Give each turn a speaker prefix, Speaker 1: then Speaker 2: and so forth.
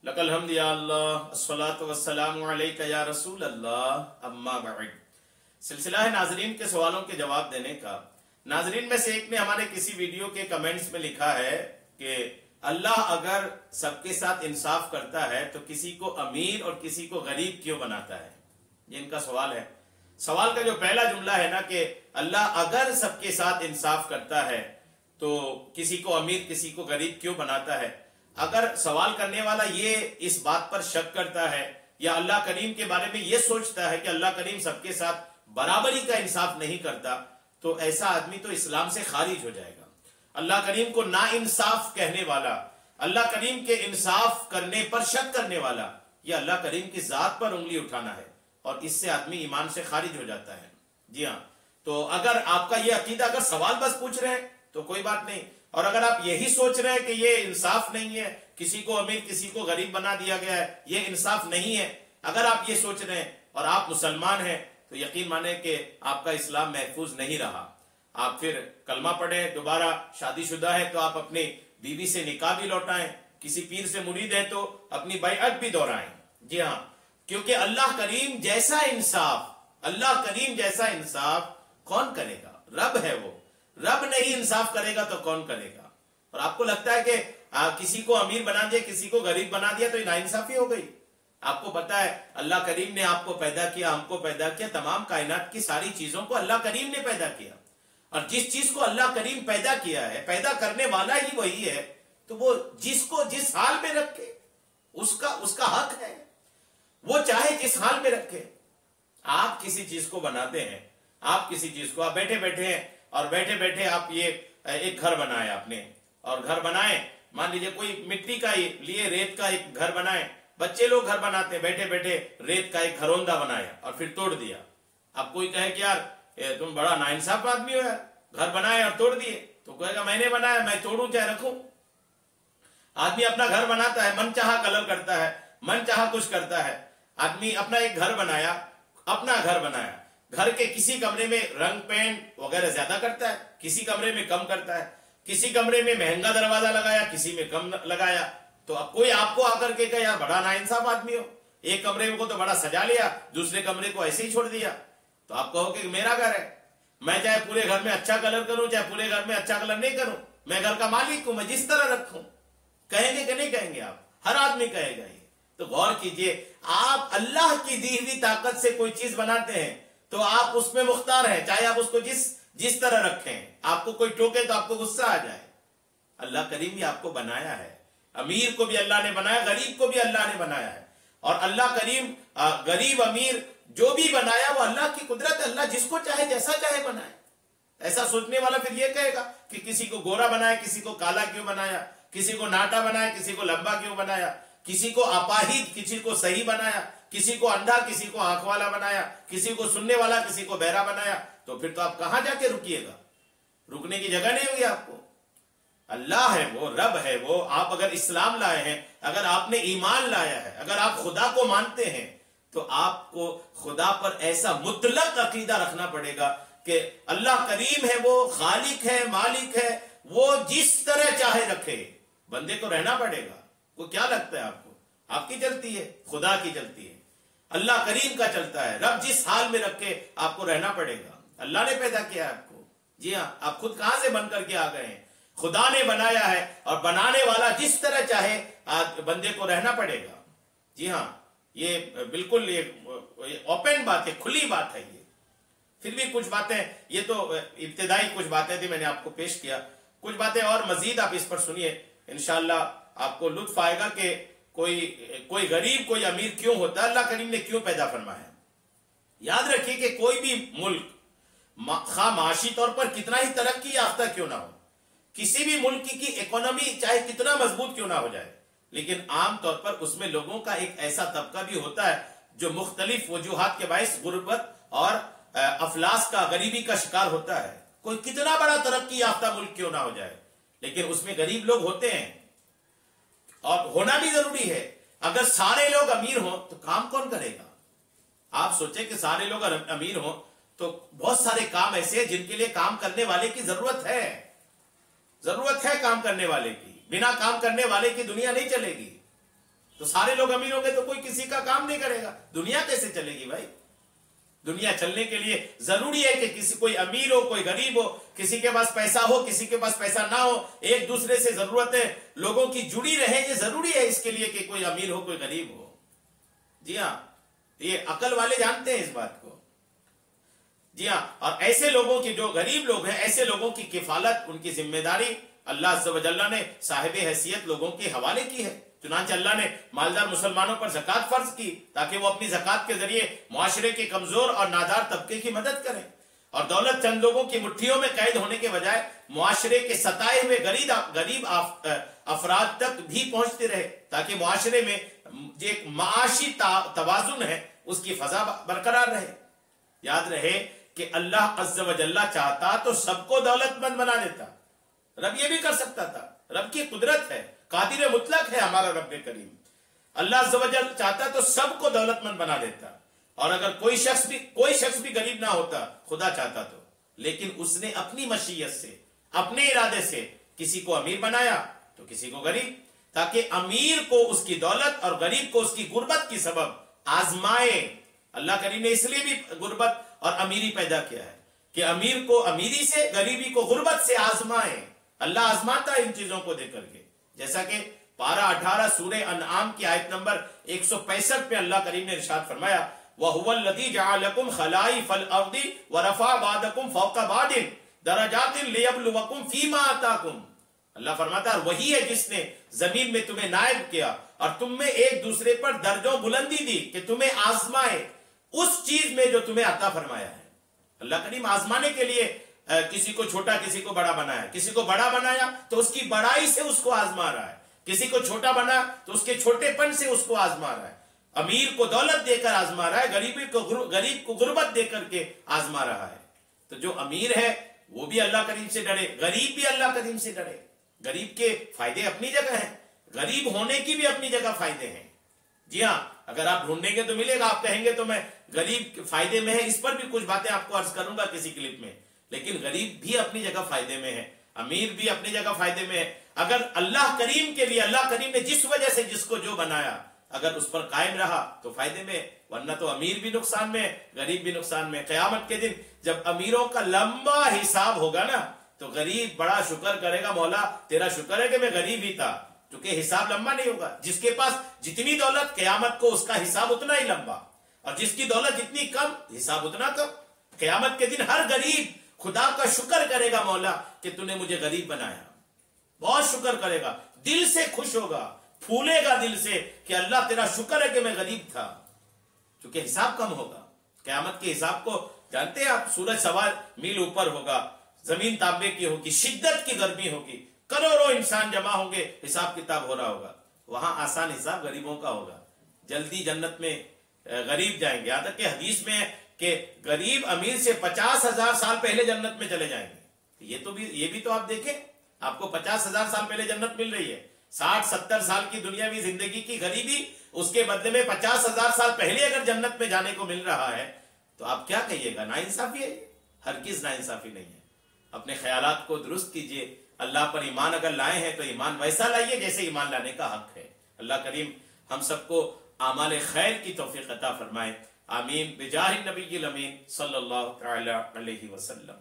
Speaker 1: لک الحمد یا اللہ الصلاۃ والسلام علیک یا رسول اللہ اما بعد۔ سلسلہ ہے ناظرین کے سوالوں کے جواب دینے کا۔ ناظرین میں سے ایک نے ہمارے کسی ویڈیو کے کمنٹس میں لکھا ہے کہ اللہ اگر سب کے ساتھ انصاف کرتا ہے تو کسی کو امیر اور کسی کو غریب کیوں بناتا ہے؟ یہ ان کا سوال ہے۔ سوال کا جو پہلا جملہ ہے نا کہ اللہ اگر سب کے ساتھ انصاف کرتا ہے تو کسی کو امیر کسی کو غریب کیوں بناتا ہے، اگر سوال کرنے والا یہ اس بات پر شک کرتا ہے یا اللہ کریم کے بارے میں یہ سوچتا ہے کہ اللہ کریم سب کے ساتھ برابری کا انصاف نہیں کرتا تو ایسا آدمی تو اسلام سے خارج ہو جائے گا۔ اللہ کریم کو نا انصاف کہنے والا، اللہ کریم کے انصاف کرنے پر شک کرنے والا، یہ اللہ کریم کی ذات پر انگلی اٹھانا ہے اور اس سے آدمی ایمان سے خارج ہو جاتا ہے۔ جی ہاں، تو اگر آپ کا یہ عقیدہ، اگر سوال بس پوچھ رہے ہیں تو کوئی بات نہیں، اور اگر آپ یہی سوچ رہے ہیں کہ یہ انصاف نہیں ہے، کسی کو امیر کسی کو غریب بنا دیا گیا ہے، یہ انصاف نہیں ہے، اگر آپ یہ سوچ رہے ہیں اور آپ مسلمان ہیں تو یقین مانیں کہ آپ کا اسلام محفوظ نہیں رہا۔ آپ پھر کلمہ پڑھیں، دوبارہ شادی شدہ ہے تو آپ اپنی بیوی سے نکاح بھی لوٹائیں، کسی پیر سے مرید ہے تو اپنی بیعت بھی دہرائیں۔ جی ہاں، کیونکہ اللہ کریم جیسا انصاف، اللہ کریم جیسا انصاف کون کرے گا؟ رب ہے وہ، رب نہیں انصاف کرے گا تو کون کرے گا؟ اور آپ کو لگتا ہے کہ کسی کو امیر بنا دیا کسی کو غریب بنا دیا تو ناانصافی ہو گئی؟ آپ کو پتا ہے اللہ کریم نے آپ کو پیدا کیا، ہم کو پیدا کیا، تمام کائنات کی ساری چیزوں کو اللہ کریم نے پیدا کیا، اور جس چیز کو اللہ کریم پیدا کیا ہے، پیدا کرنے والا ہی وہی ہے، تو وہ جس کو جس حال میں رکھے اس کا حق ہے، وہ چاہے جس حال میں رکھے۔ آپ کسی چیز کو بناتے ہیں، آپ کسی چیز کو، آپ بیٹھے بیٹھے ہیں اور بیٹھے بیٹھے آپ یہ ایک گھر بنایا آپ نے، اور گھر بنائے، مان لیجئے کوئی مٹی کا لیے ریت کا ایک گھر بنائے، بچے لوگ گھر بناتے ہیں، بیٹھے بیٹھے ریت کا ایک گھروندہ بنایا اور پھر توڑ دیا۔ اب کوئی کہے کہ یار تم بڑا ناانصاف آدمی ہو یار، گھر بنائے اور توڑ دیے، تو کہے گا میں نے بنایا، میں توڑوں چاہے رکھوں۔ آدمی اپنا گھر بناتا ہے، من چاہا کلر کرتا ہے، من چاہا کچھ کرتا ہے۔ آدمی اپنا ایک گھر بنایا، اپنا گھر بنایا، گھر کے کسی کمرے میں رنگ پینٹ وغیرہ زیادہ کرتا ہے، کسی کمرے میں کم کرتا ہے، کسی کمرے میں مہنگا دروازہ لگایا، کسی میں کم لگایا، تو اب کوئی آپ کو آ کر کے کہے یار بڑا ناانصاف آدمی ہو، ایک کمرے کو تو بڑا سجا لیا، دوسرے کمرے کو ایسے ہی چھوڑ دیا، تو آپ کہو کہ میرا گھر ہے، میں چاہے پورے گھر میں اچھا کلر کروں چاہے پورے گھر میں اچھا کلر نہیں کروں، میں گھر کا مالک ہوں، میں جس طرح رکھوں۔ کہیں گے کہ نہیں کہیں گے؟ آپ ہر آدمی کہے گا یہ۔ تو غور کیجئے، آپ اللہ کی دی ہوئی طاقت سے کوئی چیز بناتے ہیں تو آپ اس میں مختار ہیں، چاہے آپ اس کو جس طرح رکھیں۔ آپ کو کوئی ٹوکے تو آپ کو غصہ آ جائے، اللہ کریم بھی آپ کو بنایا ہے، امیر کو بھی اللہ نے بنایا، غریب کو بھی اللہ نے بنایا ہے، اور اللہ کریم غریب امیر جو بھی بنایا وہ اللہ کی قدرت ہے، اللہ جس کو چاہے جیسا چاہے بنائے۔ ایسا سوچنے والا پھر یہ کہے گا کہ کسی کو گورا بنایا، کسی کو کالا کیوں بنایا، کسی کو ناٹا بنایا، کسی کو لمبا کیوں بنایا، کسی کو اپاہج کسی کو صحیح بنایا، کسی کو اندھا کسی کو آنکھ والا بنایا، کسی کو سننے والا کسی کو بہرا بنایا، تو پھر تو آپ کہاں جا کے رکیے گا؟ رکنے کی جگہ نہیں ہوگی آپ کو۔ اللہ ہے وہ، رب ہے وہ۔ آپ اگر اسلام لائے ہیں، اگر آپ نے ایمان لایا ہے، اگر آپ خدا کو مانتے ہیں تو آپ کو خدا پر ایسا مطلق عقیدہ رکھنا پڑے گا کہ اللہ کریم ہے، وہ خالق ہے، مالک ہے، وہ جس طرح چاہے رکھے، بندے کو رہنا پڑے گا۔ کو کیا لگتا ہے آپ کو؟ آپ کی چلتی ہے، خدا کی چلتی ہے، اللہ کریم کا چلتا ہے۔ رب جس حال میں رکھے آپ کو رہنا پڑے گا۔ اللہ نے پیدا کیا ہے آپ کو۔ جی ہاں، آپ خود کہاں سے بن کر کے آ گئے ہیں؟ خدا نے بنایا ہے، اور بنانے والا جس طرح چاہے بندے کو رہنا پڑے گا۔ جی ہاں، یہ بالکل اوپن بات ہے، کھلی بات ہے یہ۔ پھر بھی کچھ باتیں، یہ تو ابتدائی کچھ باتیں تھی، میں نے آپ کو پیش کیا، کچھ باتیں اور مزید آپ اس پر سنیے، انشاءاللہ آپ کو لطف آئے گا کہ کوئی غریب کوئی امیر کیوں ہوتا ہے، اللہ کریم نے کیوں پیدا فرمایا۔ یاد رکھیے کہ کوئی بھی ملک خواہ معاشی طور پر کتنا ہی ترقی یافتہ کیوں نہ ہو، کسی بھی ملک کی اکانومی چاہے کتنا مضبوط کیوں نہ ہو جائے، لیکن عام طور پر اس میں لوگوں کا ایک ایسا طبقہ بھی ہوتا ہے جو مختلف وجوہات کے باعث غربت اور افلاس کا، غریبی کا شکار ہوتا ہے۔ کوئی کتنا بڑا ترقی یافتہ ملک کیوں نہ ہو جائے، لیکن اس میں غریب لوگ ہوتے ہیں، اور ہونا بھی ضروری ہے۔ اگر سارے لوگ امیر ہوں تو کام کون کرے گا؟ آپ سوچیں کہ سارے لوگ امیر ہوں تو بہت سارے کام ایسے ہیں جن کے لیے کام کرنے والے کی ضرورت ہے، ضرورت ہے کام کرنے والے کی، بنا کام کرنے والے کی دنیا نہیں چلے گی۔ تو سارے لوگ امیر ہوں گے تو کوئی کسی کا کام نہیں کرے گا، دنیا کیسے چلے گی بھائی؟ دنیا چلنے کے لیے ضروری ہے کہ کسی کوئی امیر ہو کوئی غریب ہو، کسی کے پاس پیسہ ہو کسی کے پاس پیسہ نہ ہو، ایک دوسرے سے ضرورتیں لوگوں کی جڑی رہے، یہ ضروری ہے اس کے لیے کہ کوئی امیر ہو کوئی غریب ہو۔ جی ہاں، یہ عقل والے جانتے ہیں اس بات کو۔ جی ہاں، اور ایسے لوگوں کی جو غریب لوگ ہیں، ایسے لوگوں کی کفالت، ان کی ذمہ داری اللہ عز و جل نے صاحب حیثیت لوگوں کے حوالے کی ہے۔ چنانچہ اللہ نے مالدار مسلمانوں پر زکوٰۃ فرض کی تاکہ وہ اپنی زکوٰۃ کے ذریعے معاشرے کے کمزور اور نادار طبقے کی مدد کریں، اور دولت چند لوگوں کی مٹھیوں میں قید ہونے کے بجائے معاشرے کے ستائے ہوئے غریب افراد تک بھی پہنچتے رہے، تاکہ معاشرے میں جو ایک معاشی توازن ہے اس کی فضا برقرار رہے۔ یاد رہے کہ اللہ عز و جل چاہتا تو سب کو دولت مند بنا دیتا، رب یہ بھی کر سکتا تھا، رب کی قدرت ہے، قادر مطلق ہے ہمارا رب کریم۔ اللہ عز و جل چاہتا تو سب کو دولت مند بنا دیتا، اور اگر کوئی شخص بھی غریب نہ ہوتا، خدا چاہتا تو، لیکن اس نے اپنی مشیت سے اپنے ارادے سے کسی کو امیر بنایا تو کسی کو غریب، تاکہ امیر کو اس کی دولت اور غریب کو اس کی غربت کی سبب آزمائے۔ اللہ کریم نے اس لیے بھی غربت اور امیری پیدا کیا ہے کہ امیر کو امیری سے، غریبی کو غربت سے آزمائے۔ اللہ آزماتا ہے ان چیزوں کو دیکھ کر کے، جیسا کہ پارہ 18 سورہ انعام کی آیت نمبر 165 پہ اللہ کریم نے ارشاد فرمایا، وَهُوَ الَّذِي جَعَلَكُمْ خَلَائِفَ الْأَرْضِ وَرَفَعَ بَعْضَكُمْ فَوْقَ بَعْضٍ دَرَجَاتٍ لِيَبْلُوَكُمْ فِي مَا آتَاكُمْ۔ اللہ فرماتا ہے وہی ہے جس نے زمین میں تمہیں نائب کیا اور تم میں ایک دوسرے پر درجوں بلندی دی کہ تمہیں آزمائے اس چیز میں جو تمہیں عطا فرمایا ہے۔ اللہ کریم آزمانے کے لیے کسی کو چھوٹا کسی کو بڑا بنایا، کسی کو بڑا بنایا تو اس کی بڑائی سے اس کو آزما رہا ہے، کسی کو چھوٹا بنا تو اس کے چھوٹے پن سے اس کو آزما رہا ہے، امیر کو دولت دے کر آزما رہا ہے، غریب کو غربت دے کر کے آزما رہا ہے۔ تو جو امیر ہے وہ بھی اللہ کریم سے ڈرے، غریب بھی اللہ کریم سے ڈرے۔ غریب کے فائدے اپنی جگہ ہیں، غریب ہونے کی بھی اپنی جگہ فائدے ہیں۔ جی ہاں، اگر آپ ڈھونڈیں گے تو ملے گا، آپ کہیں گے تو میں غریب فائدے میں ہے، اس پر بھی کچھ باتیں آپ کو عرض کروں گا کسی کلپ میں، لیکن غریب بھی اپنی جگہ فائدے میں ہے، امیر بھی اپنی جگہ فائدے میں ہے۔ اگر اللہ کریم کے لیے اللہ کریم نے جس وجہ سے جس کو جو بنایا اگر اس پر قائم رہا تو فائدے میں، ورنہ تو امیر بھی نقصان میں، غریب بھی نقصان میں۔ قیامت کے دن جب امیروں کا لمبا حساب ہوگا نا تو غریب بڑا شکر کرے گا، مولا تیرا شکر ہے کہ میں غریب ہی تھا، کیونکہ حساب لمبا نہیں ہوگا۔ جس کے پاس جتنی دولت قیامت کو اس کا حساب اتنا ہی لمبا، اور جس کی دولت جتنی کم حساب اتنا کم۔ قیامت کے دن ہر غریب خدا کا شکر کرے گا، مولا کہ تو نے مجھے غریب بنایا، بہت شکر کرے گا، دل سے خوش ہوگا، پھولے گا دل سے کہ اللہ تیرا شکر ہے کہ میں غریب تھا، کیونکہ حساب کم ہوگا۔ قیامت کے حساب کو جانتے ہیں آپ، سورج 1.25 میل اوپر ہوگا، زمین تانبے کی ہوگی، شدت کی گرمی ہوگی، کروڑوں انسان جمع ہوں گے، حساب کتاب ہو رہا ہوگا۔ وہاں آسان حساب غریبوں کا ہوگا، جلدی جنت میں غریب جائیں گے، یہاں تک کہ حدیث میں ہے کہ غریب امیر سے 50,000 سال پہلے جنت میں چلے جائیں گے۔ یہ بھی تو آپ دیکھیں، آپ کو 50,000 سال پہلے جنت مل رہی ہے، 60-70 سال کی دنیاوی زندگی کی غریبی، اس کے بدلے میں 50,000 سال پہلے اگر جنت میں جانے کو مل رہا ہے تو آپ کیا کہیے گا؟ ناانصافی ہے؟ ہرگز ناانصافی نہیں ہے۔ اپنے خیالات کو درست کیجئے، اللہ پر ایمان اگر لائے ہیں تو ایمان ویسا لائیے جیسے ایمان لانے کا حق ہے۔ اللہ کریم ہم سب کو اعمال خیر کی توفیق عطا فرمائے، آمین، بجاہ النبی الامین صلی اللہ تعالی علیہ وسلم۔